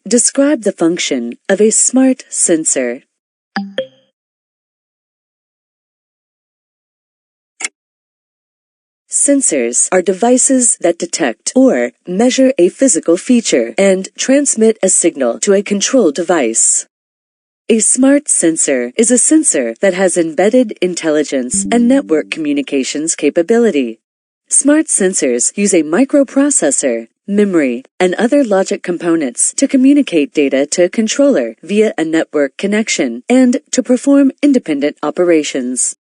Describe the function of a smart sensor. Sensors are devices that detect or measure a physical feature and transmit a signal to a control device. A smart sensor is a sensor that has embedded intelligence and network communications capability. Smart sensors use a microprocessor, memory, and other logic components to communicate data to a controller via a network connection and to perform independent operations.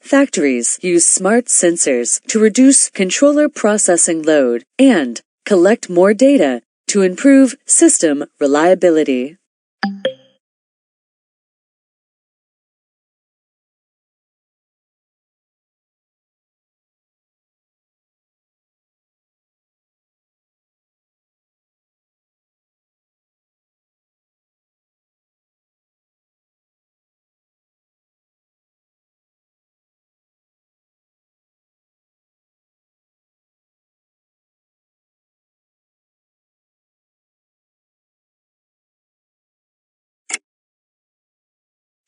Factories use smart sensors to reduce controller processing load and collect more data to improve system reliability.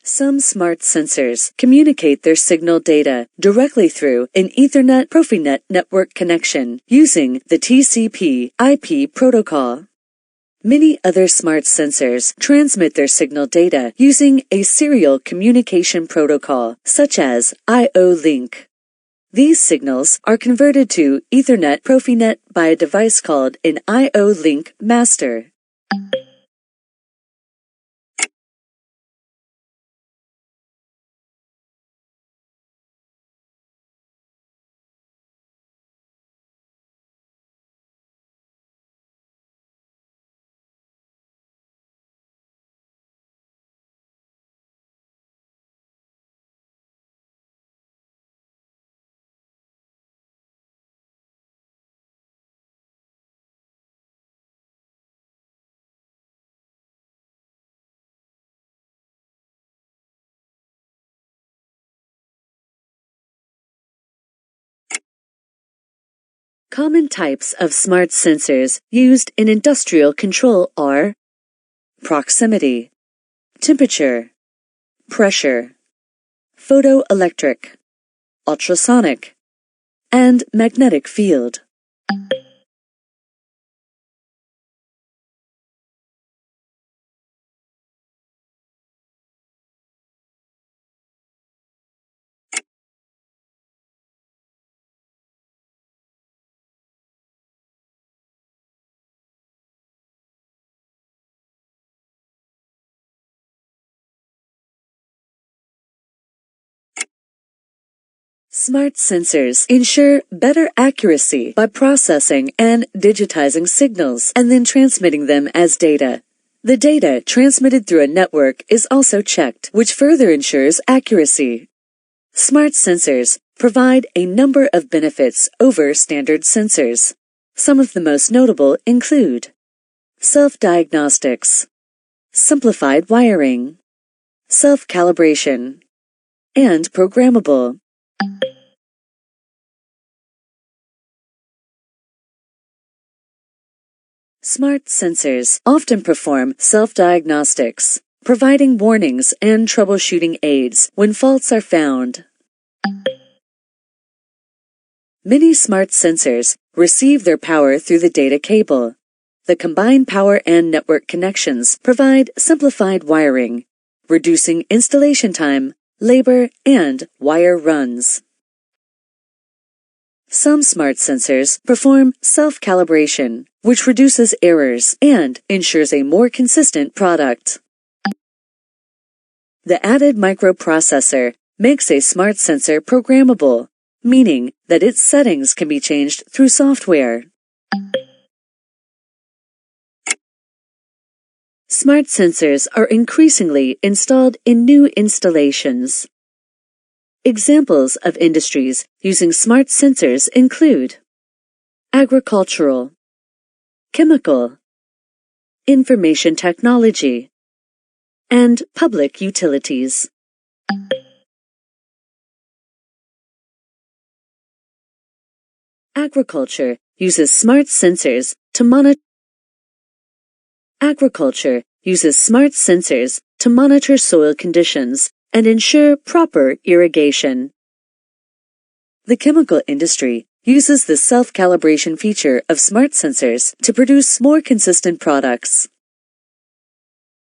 Some smart sensors communicate their signal data directly through an Ethernet Profinet network connection using the TCP/IP protocol. Many other smart sensors transmit their signal data using a serial communication protocol, such as IO-Link. These signals are converted to Ethernet Profinet by a device called an IO-Link master. Common types of smart sensors used in industrial control are proximity, temperature, pressure, photoelectric, ultrasonic, and magnetic field. Smart sensors ensure better accuracy by processing and digitizing signals and then transmitting them as data. The data transmitted through a network is also checked, which further ensures accuracy. Smart sensors provide a number of benefits over standard sensors. Some of the most notable include self-diagnostics, simplified wiring, self-calibration, and programmable. Smart sensors often perform self-diagnostics, providing warnings and troubleshooting aids when faults are found. Many smart sensors receive their power through the data cable. The combined power and network connections provide simplified wiring, reducing installation time, labor, and wire runs. Some smart sensors perform self-calibration, which reduces errors and ensures a more consistent product. The added microprocessor makes a smart sensor programmable, meaning that its settings can be changed through software. Smart sensors are increasingly installed in new installations. Examples of industries using smart sensors include agricultural, chemical, information technology, and public utilities. Agriculture uses smart sensors to monitor. Agriculture uses smart sensors to monitor soil conditions and ensure proper irrigation. The chemical industry uses the self-calibration feature of smart sensors to produce more consistent products.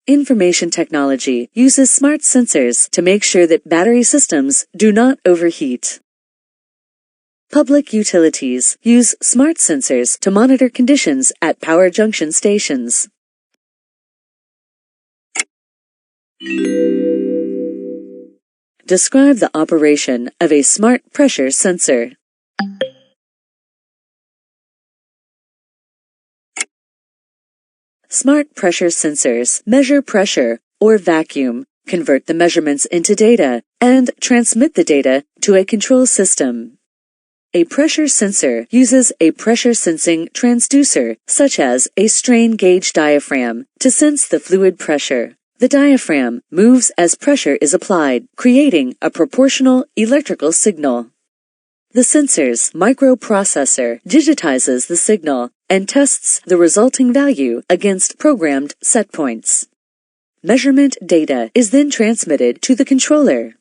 Information technology uses smart sensors to make sure that battery systems do not overheat. Public utilities use smart sensors to monitor conditions at power junction stations. Describe the operation of a smart pressure sensor. Smart pressure sensors measure pressure or vacuum, convert the measurements into data, and transmit the data to a control system. A pressure sensor uses a pressure-sensing transducer, such as a strain gauge diaphragm, to sense the fluid pressure. The diaphragm moves as pressure is applied, creating a proportional electrical signal. The sensor's microprocessor digitizes the signal and tests the resulting value against programmed set points. Measurement data is then transmitted to the controller.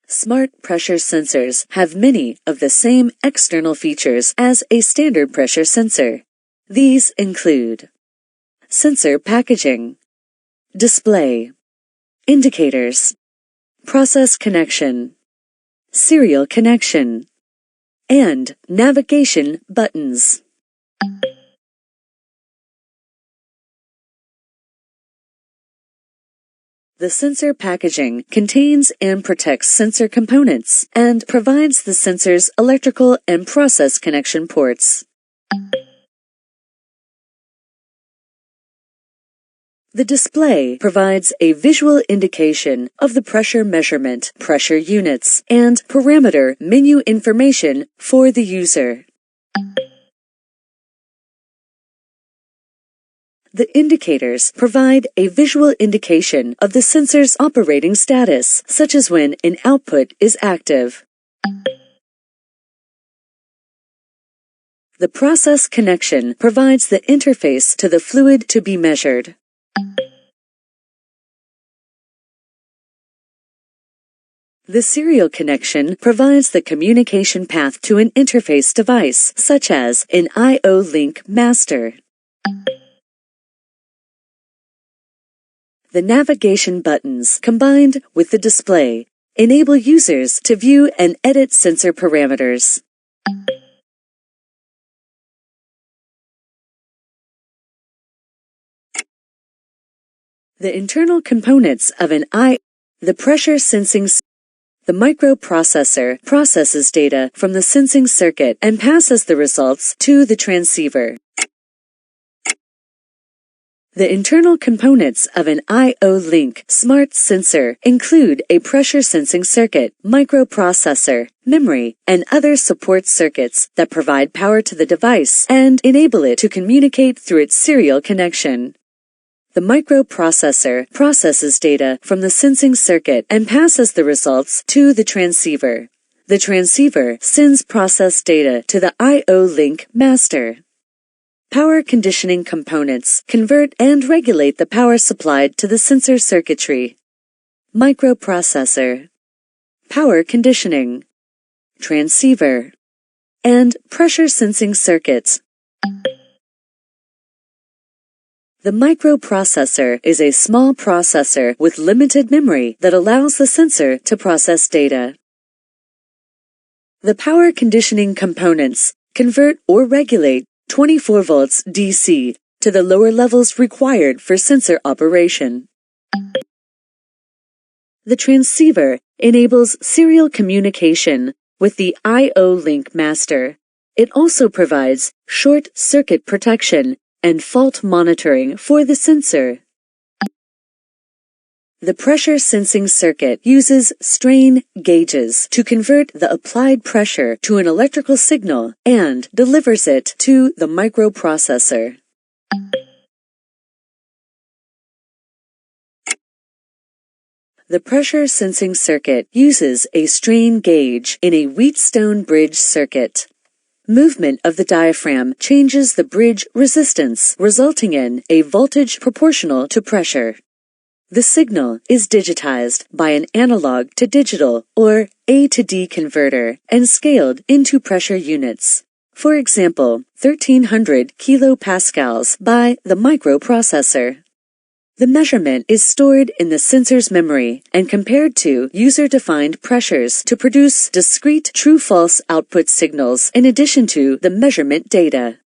Smart pressure sensors have many of the same external features as a standard pressure sensor. These include sensor packaging, display, indicators, process connection, serial connection, and navigation buttons. The sensor packaging contains and protects sensor components and provides the sensor's electrical and process connection ports. The display provides a visual indication of the pressure measurement, pressure units, and parameter menu information for the user. The indicators provide a visual indication of the sensor's operating status, such as when an output is active. The process connection provides the interface to the fluid to be measured. The serial connection provides the communication path to an interface device, such as an I/O link master. The navigation buttons, combined with the display, enable users to view and edit sensor parameters. The internal components of the pressure sensing. The microprocessor processes data from the sensing circuit and passes the results to the transceiver. The internal components of an I/O link smart sensor include a pressure sensing circuit, microprocessor, memory, and other support circuits that provide power to the device and enable it to communicate through its serial connection. The microprocessor processes data from the sensing circuit and passes the results to the transceiver. The transceiver sends processed data to the I/O link master. Power conditioning components convert and regulate the power supplied to the sensor circuitry. Microprocessor, power conditioning, transceiver, and pressure sensing circuits. The microprocessor is a small processor with limited memory that allows the sensor to process data. The power conditioning components convert or regulate 24 volts DC to the lower levels required for sensor operation. The transceiver enables serial communication with the I/O link master. It also provides short circuit protection and fault monitoring for the sensor. The pressure sensing circuit uses strain gauges to convert the applied pressure to an electrical signal and delivers it to the microprocessor. The pressure sensing circuit uses a strain gauge in a Wheatstone bridge circuit. Movement of the diaphragm changes the bridge resistance, resulting in a voltage proportional to pressure. The signal is digitized by an analog to digital or A to D converter and scaled into pressure units. For example, 1300 kilopascals by the microprocessor. The measurement is stored in the sensor's memory and compared to user-defined pressures to produce discrete true-false output signals in addition to the measurement data.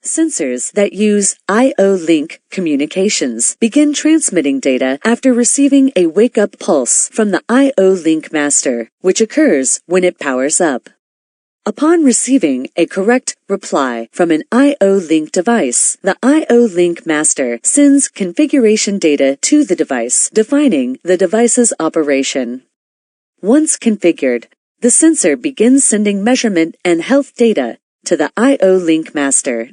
Sensors that use IO-link communications begin transmitting data after receiving a wake-up pulse from the IO-link master, which occurs when it powers up. Upon receiving a correct reply from an IO-link device, the IO-link master sends configuration data to the device, defining the device's operation. Once configured, the sensor begins sending measurement and health data to the IO-link master.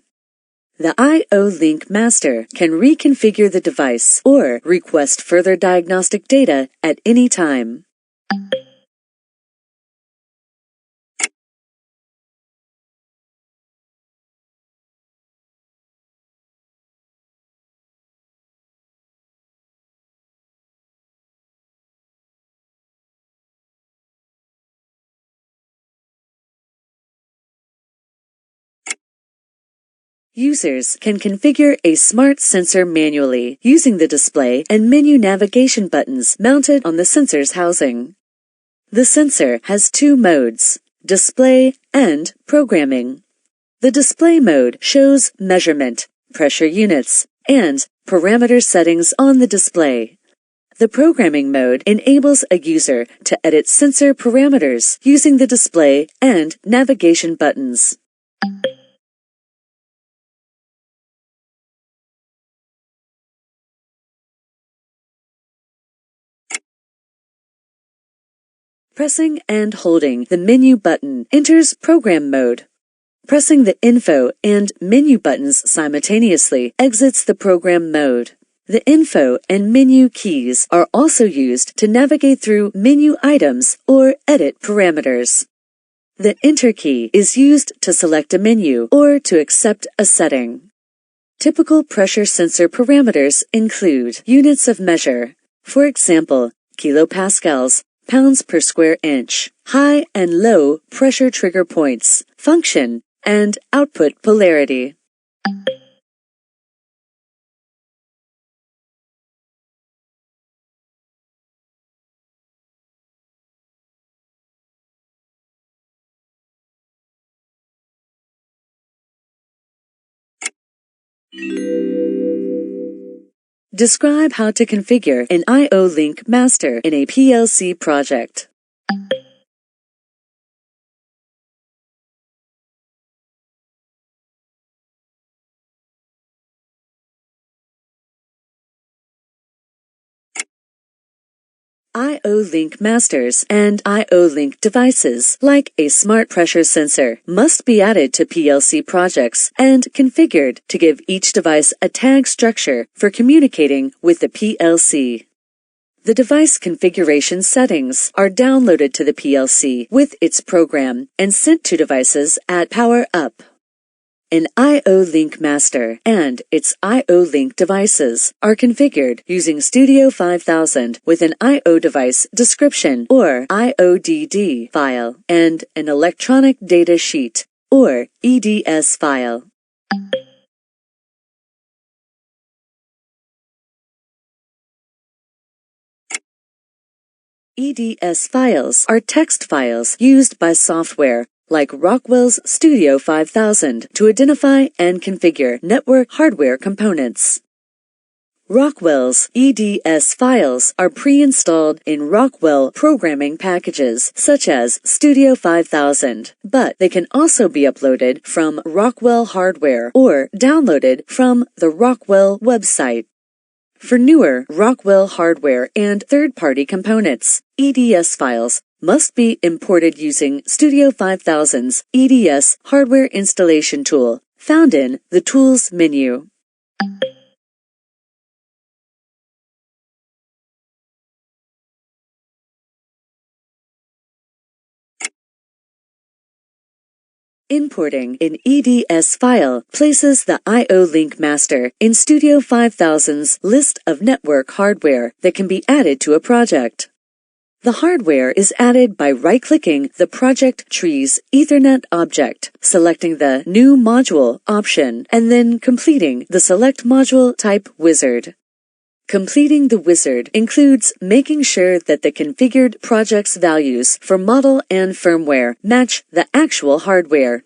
The IO-link master can reconfigure the device or request further diagnostic data at any time. Users can configure a smart sensor manually using the display and menu navigation buttons mounted on the sensor's housing. The sensor has two modes, display and programming. The display mode shows measurement, pressure units, and parameter settings on the display. The programming mode enables a user to edit sensor parameters using the display and navigation buttons. Pressing and holding the menu button enters program mode. Pressing the info and menu buttons simultaneously exits the program mode. The info and menu keys are also used to navigate through menu items or edit parameters. The enter key is used to select a menu or to accept a setting. Typical pressure sensor parameters include units of measure, for example, kilopascals, pounds per square inch, high and low pressure trigger points, function, and output polarity. Describe how to configure an IO-link master in a PLC project. IO-link masters and IO-link devices, like a smart pressure sensor, must be added to PLC projects and configured to give each device a tag structure for communicating with the PLC. The device configuration settings are downloaded to the PLC with its program and sent to devices at power up. An IO-link master and its IO-link devices are configured using Studio 5000 with an IO device description or IODD file and an electronic data sheet or EDS file. EDS files are text files used by software like Rockwell's Studio 5000 to identify and configure network hardware components. Rockwell's EDS files are pre-installed in Rockwell programming packages such as Studio 5000, but they can also be uploaded from Rockwell hardware or downloaded from the Rockwell website. For newer Rockwell hardware and third-party components, EDS files must be imported using Studio 5000's EDS hardware installation tool, found in the Tools menu. Importing an EDS file places the I/O link master in Studio 5000's list of network hardware that can be added to a project. The hardware is added by right-clicking the Project Tree's Ethernet object, selecting the New Module option, and then completing the Select Module Type wizard. Completing the wizard includes making sure that the configured project's values for model and firmware match the actual hardware.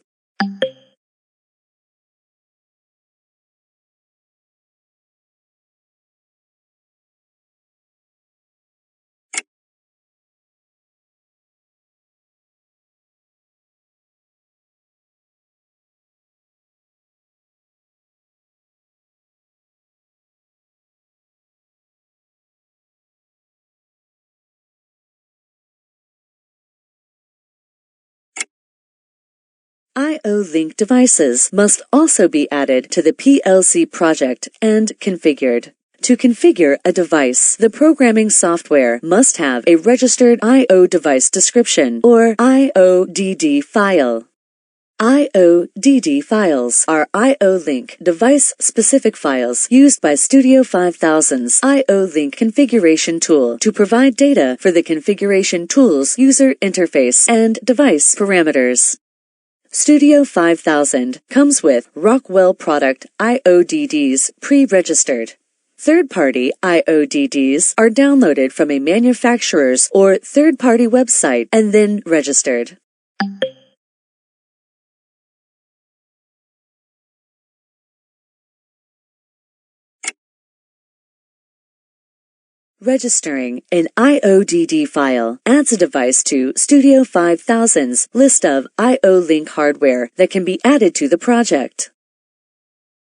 I/O link devices must also be added to the PLC project and configured. To configure a device, the programming software must have a registered I/O device description, or IODD file. IODD files are I/O link device-specific files used by Studio 5000's I/O link configuration tool to provide data for the configuration tool's user interface and device parameters. Studio 5000 comes with Rockwell product IODDs pre-registered. Third-party IODDs are downloaded from a manufacturer's or third-party website and then registered. Registering an IODD file adds a device to Studio 5000's list of I/O link hardware that can be added to the project.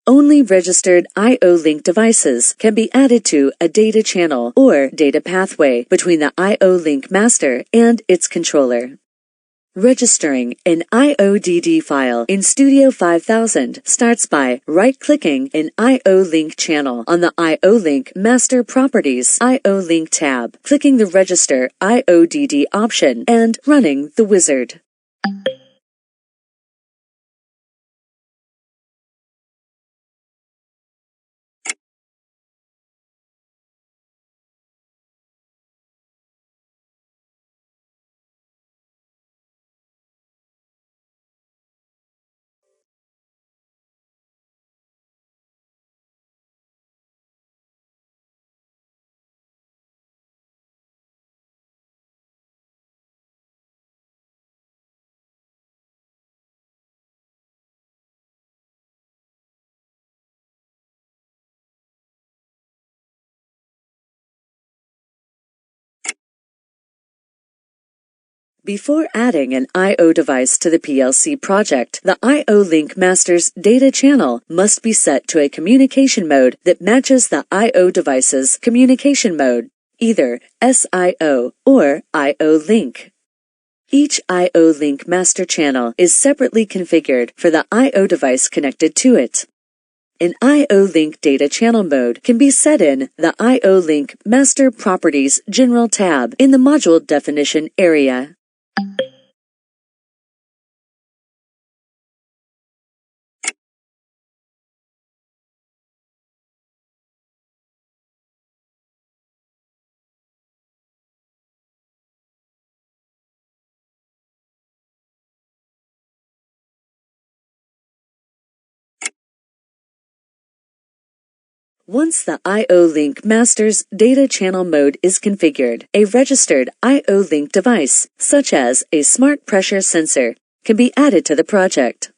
Only registered I/O link devices can be added to a data channel or data pathway between the I/O link master and its controller. Registering an IODD file in Studio 5000 starts by right-clicking an I/O link channel on the I/O link Master Properties I/O link tab, clicking the Register IODD option, and running the wizard. Before adding an I/O device to the PLC project, the I/O link master's data channel must be set to a communication mode that matches the I/O device's communication mode, either SIO or I/O link. Each I/O link master channel is separately configured for the I/O device connected to it. An I/O link data channel mode can be set in the I/O link Master Properties General tab in the Module Definition area. Once the I/O link master's data channel mode is configured, a registered I/O link device, such as a smart pressure sensor, can be added to the project.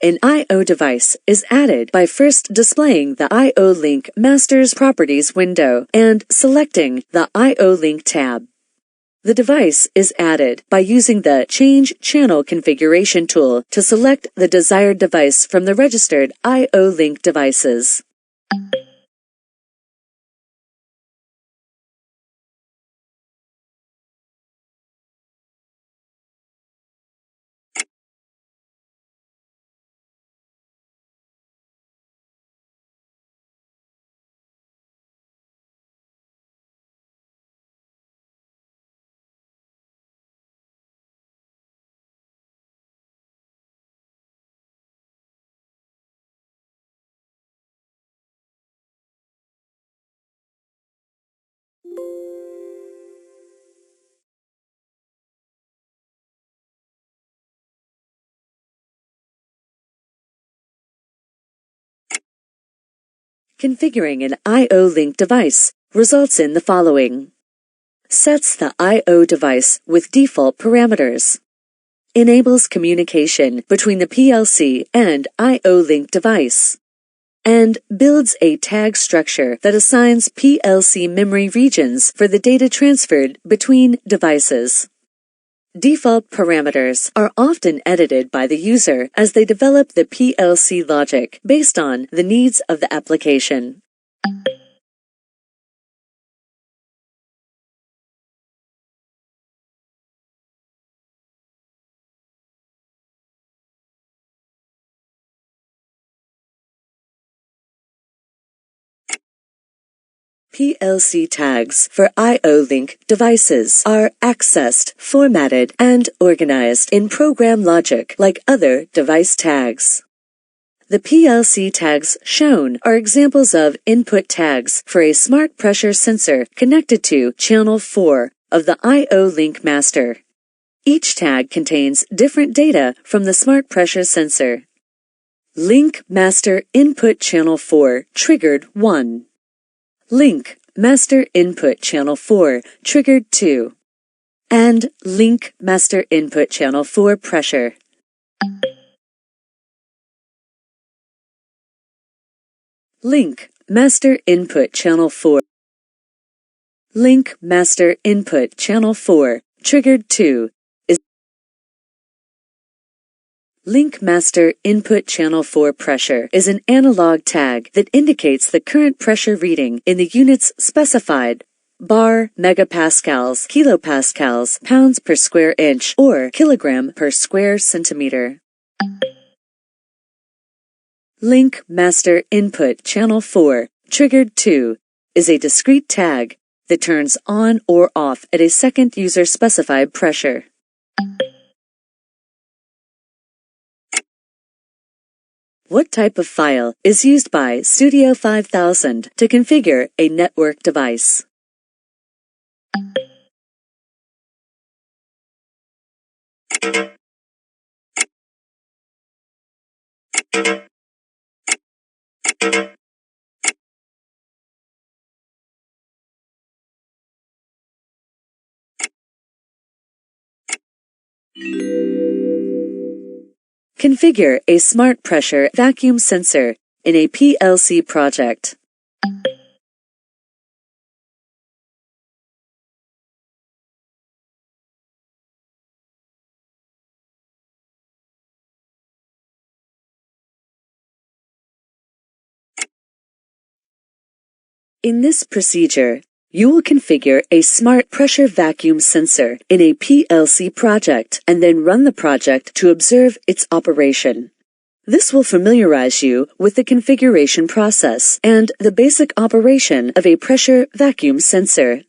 An I/O device is added by first displaying the I/O link master's properties window and selecting the I/O link tab. The device is added by using the Change Channel Configuration tool to select the desired device from the registered I/O link devices. Configuring an I/O link device results in the following. Sets the I/O device with default parameters. Enables communication between the PLC and I/O link device. And builds a tag structure that assigns PLC memory regions for the data transferred between devices. Default parameters are often edited by the user as they develop the PLC logic based on the needs of the application. PLC tags for I/O link devices are accessed, formatted, and organized in program logic like other device tags. The PLC tags shown are examples of input tags for a smart pressure sensor connected to channel 4 of the I/O link master. Each tag contains different data from the smart pressure sensor. Link master input channel 4 triggered 1. Link master input channel 4 triggered 2. And link master input channel 4 pressure. Link master input channel 4. Link master input channel 4 triggered 2 is Link master input channel 4 pressure is an analog tag that indicates the current pressure reading in the units specified: bar, megapascals, kilopascals, pounds per square inch, or kilogram per square centimeter. Link master input channel 4 triggered 2 is a discrete tag that turns on or off at a second user specified pressure. What type of file is used by Studio 5000 to configure a network device? Configure a smart pressure vacuum sensor in a PLC project. In this procedure, you will configure a smart pressure vacuum sensor in a PLC project and then run the project to observe its operation. This will familiarize you with the configuration process and the basic operation of a pressure vacuum sensor.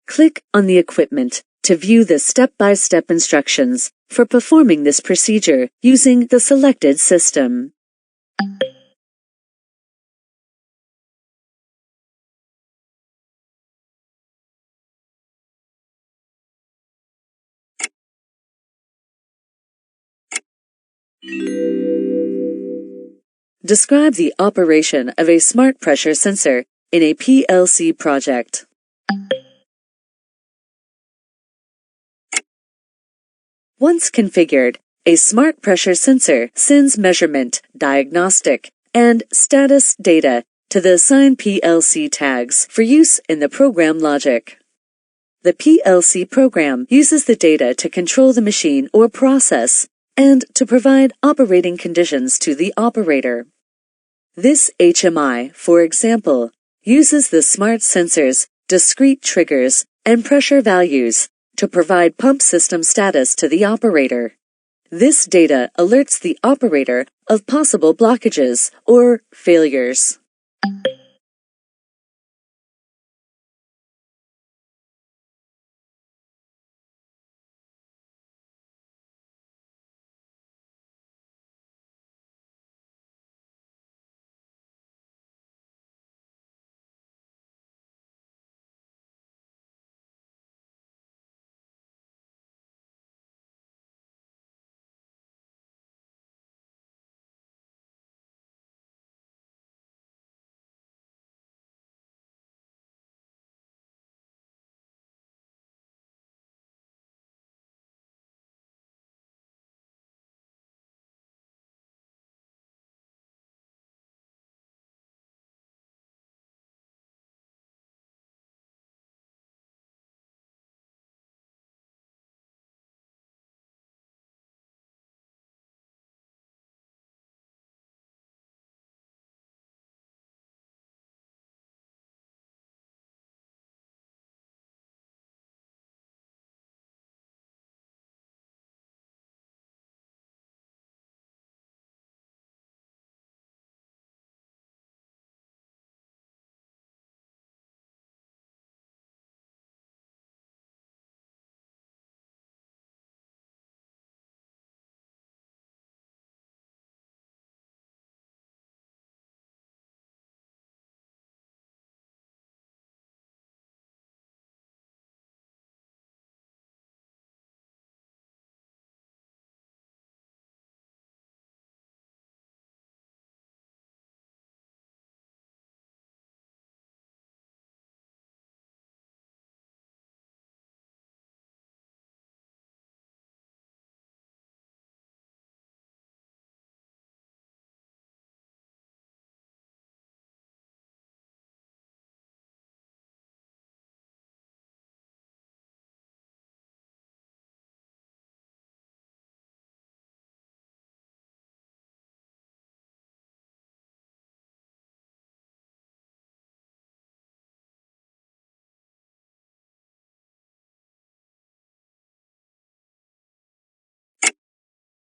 Click on the equipment to view the step-by-step instructions for performing this procedure using the selected system. Describe the operation of a smart pressure sensor in a PLC project. Once configured, a smart pressure sensor sends measurement, diagnostic, and status data to the assigned PLC tags for use in the program logic. The PLC program uses the data to control the machine or process and to provide operating conditions to the operator. This HMI, for example, uses the smart sensor's discrete triggers and pressure values to provide pump system status to the operator. This data alerts the operator of possible blockages or failures.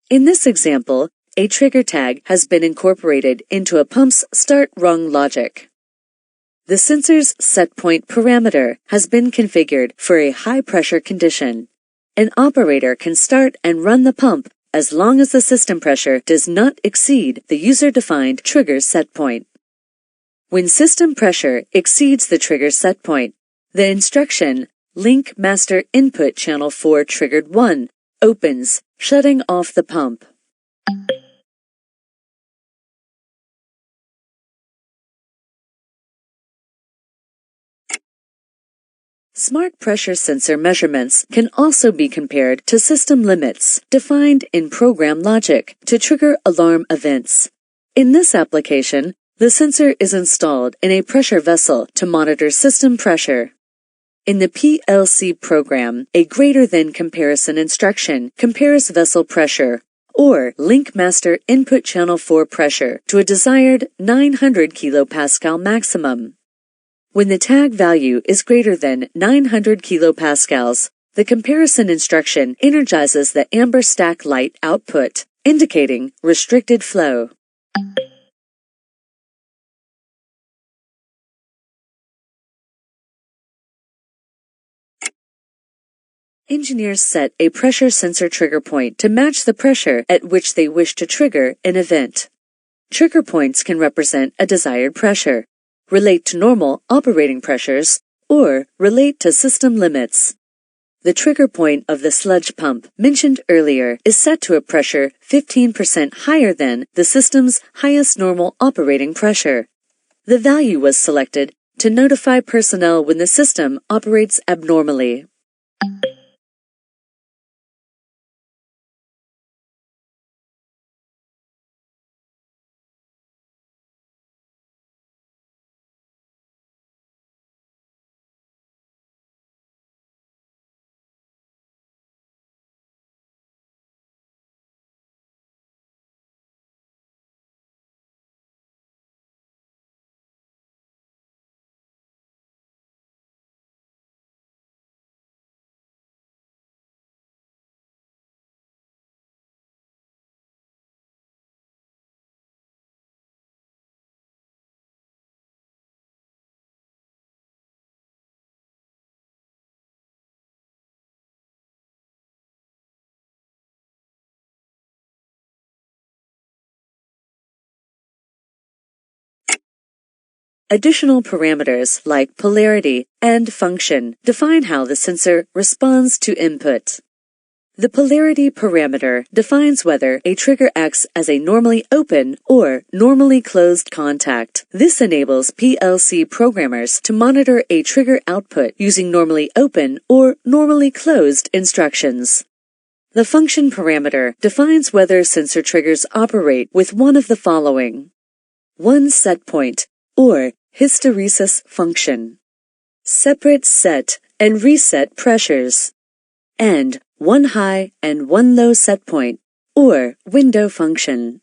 In this example, a trigger tag has been incorporated into a pump's start rung logic. The sensor's setpoint parameter has been configured for a high-pressure condition. An operator can start and run the pump as long as the system pressure does not exceed the user-defined trigger setpoint. When system pressure exceeds the trigger setpoint, the instruction Link Master Input Channel 4 Triggered 1 opens, shutting off the pump. Smart pressure sensor measurements can also be compared to system limits defined in program logic to trigger alarm events. In this application, the sensor is installed in a pressure vessel to monitor system pressure. In the PLC program, a greater than comparison instruction compares vessel pressure, or Link Master Input Channel 4 pressure, to a desired 900 kPa maximum. When the tag value is greater than 900 kPa, the comparison instruction energizes the amber stack light output, indicating restricted flow. Engineers set a pressure sensor trigger point to match the pressure at which they wish to trigger an event. Trigger points can represent a desired pressure, relate to normal operating pressures, or relate to system limits. The trigger point of the sludge pump mentioned earlier is set to a pressure 15% higher than the system's highest normal operating pressure. The value was selected to notify personnel when the system operates abnormally. Additional parameters like polarity and function define how the sensor responds to input. The polarity parameter defines whether a trigger acts as a normally open or normally closed contact. This enables PLC programmers to monitor a trigger output using normally open or normally closed instructions. The function parameter defines whether sensor triggers operate with one of the following: one set point, or hysteresis function, separate set and reset pressures, and one high and one low set point, or window function.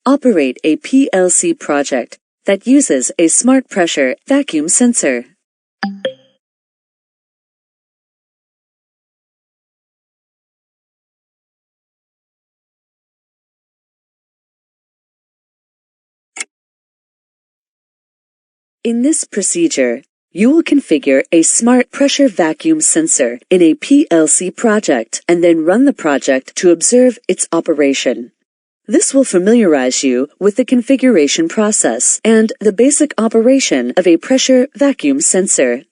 Operate a PLC project that uses a smart pressure vacuum sensor. In this procedure, you will configure a smart pressure vacuum sensor in a PLC project and then run the project to observe its operation. This will familiarize you with the configuration process and the basic operation of a pressure vacuum sensor.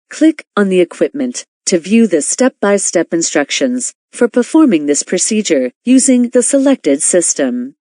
Click on the equipment to view the step-by-step instructions for performing this procedure using the selected system.